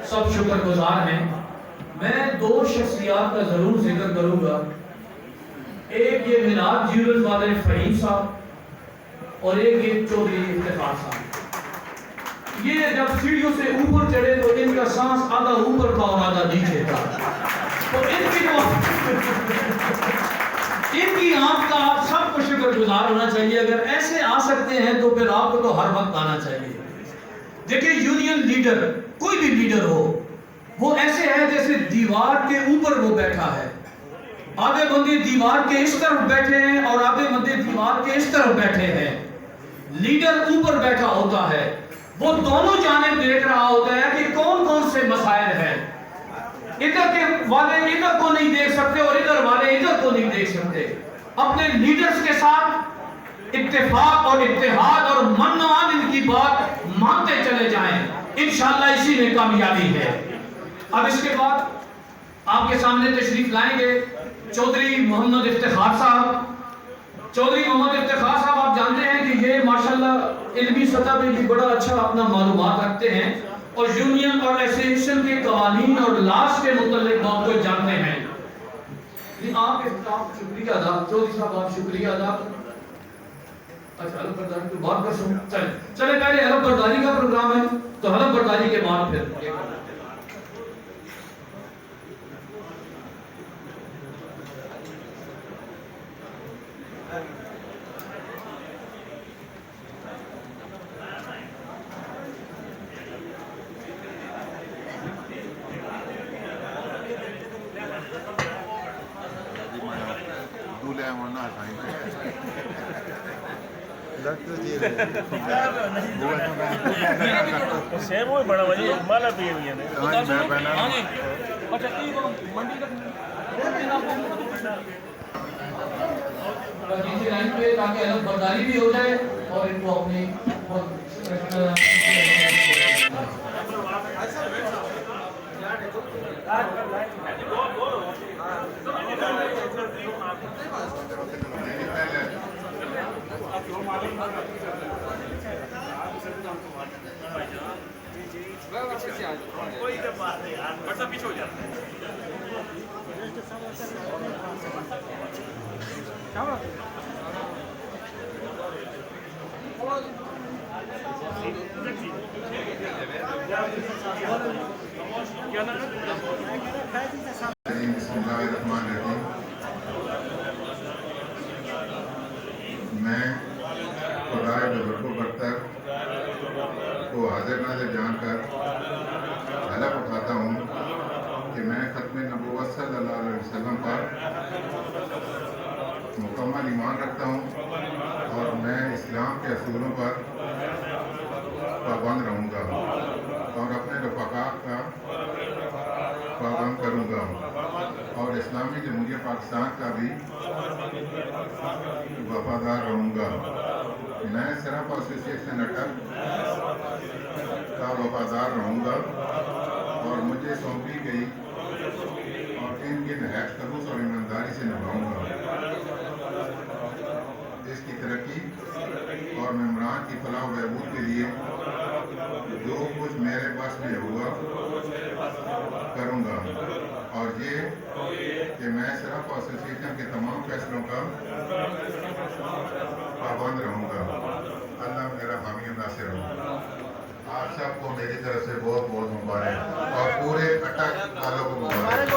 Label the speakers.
Speaker 1: سب شکر گزار ہیں. میں دو شخصیات کا ضرور ذکر کروں گا. ایک یہ میلاد جیولرز والے فہیم صاحب اور ایک یہ چودھری افتخار صاحب. یہ جب سیڑھیوں سے اوپر چڑھے تو ان کا سانس آدھا اوپر تھا اور آدھا نیچے تھا. تو ان کی آنکھ کا سب کو شکر گزار ہونا چاہیے. اگر ایسے آ سکتے ہیں تو پھر آپ کو تو ہر وقت آنا چاہیے. دیکھیں یونین لیڈر کوئی بھی لیڈر ہو وہ ایسے ہے جیسے دیوار کے اوپر وہ بیٹھا ہے. آدھے بندے دیوار کے اس طرف بیٹھے ہیں اور آدھے بندے دیوار کے اس طرف بیٹھے ہیں. لیڈر اوپر بیٹھا ہوتا ہے, وہ دونوں جانب دیکھ رہا ہوتا ہے کہ کون کون سے مسائل ہیں. ادھر کے والے ادھر کو نہیں دیکھ سکتے اور ادھر والے ادھر کو نہیں دیکھ سکتے. اپنے لیڈرز کے ساتھ اتفاق اور اتحاد اور من و عن ان کی بات مانتے چلے جائیں. انشاءاللہ اسی میں کامیابی ہے. اب اس کے بعد آپ کے سامنے تشریف لائیں گے چودھری محمد افتخار صاحب. چودھری محمد افتخار صاحب آپ جانتے ہیں کہ یہ ماشاءاللہ علمی سطح پہ بھی بڑا اچھا اپنا معلومات رکھتے ہیں اور یونین اور ایسوسیشن کے قوانین اور لاز کے متعلق بہت کچھ جانتے ہیں. آپ شکریہ ادا. چودھری صاحب آپ شکریہ ادا. اچھا حلف برداری کی بات کر سکوں. چلے پہلے حلف برداری کا پروگرام ہے تو حلف برداری کے بعد پھر
Speaker 2: سیم ہوئی بڑا بھائی مالا پیے ہوئی ہے
Speaker 1: تاکہ حلف برداری بھی ہو جائے اور ان کو اپنی
Speaker 2: پیچھے ہو جاتا
Speaker 3: بسم اللہ الرحمن الرحیم. میں خدائے بزرگ و برتر کو حاضر ناظر جان کر حلف اٹھاتا ہوں کہ میں ختم نبوت صلی اللہ علیہ وسلم پر مکمل ایمان رکھتا ہوں اور میں اسلام کے اصولوں پر پابند رہوں گا اور اپنے رفقا کا پابند کروں گا اور اسلامی جمہوریہ پاکستان کا بھی وفادار رہوں گا. میں صرف ایسوسیشن اٹک کا وفادار رہوں گا اور مجھے سونپی گئی اور ان کی نہایت خلوص اور ایمانداری سے نبھاؤں گا. اس کی ترقی اور ممبران کی فلاح و بہبود کے لیے جو کچھ میرے پاس میں ہوا کروں گا اور یہ کہ میں صرف ایسوسیشن کے تمام فیصلوں کا پابند رہوں گا. اللہ میرا حامی و ناصر ہو. آپ سب کو میری طرف سے بہت بہت مبارک اور پورے اٹک والوں کو مبارک.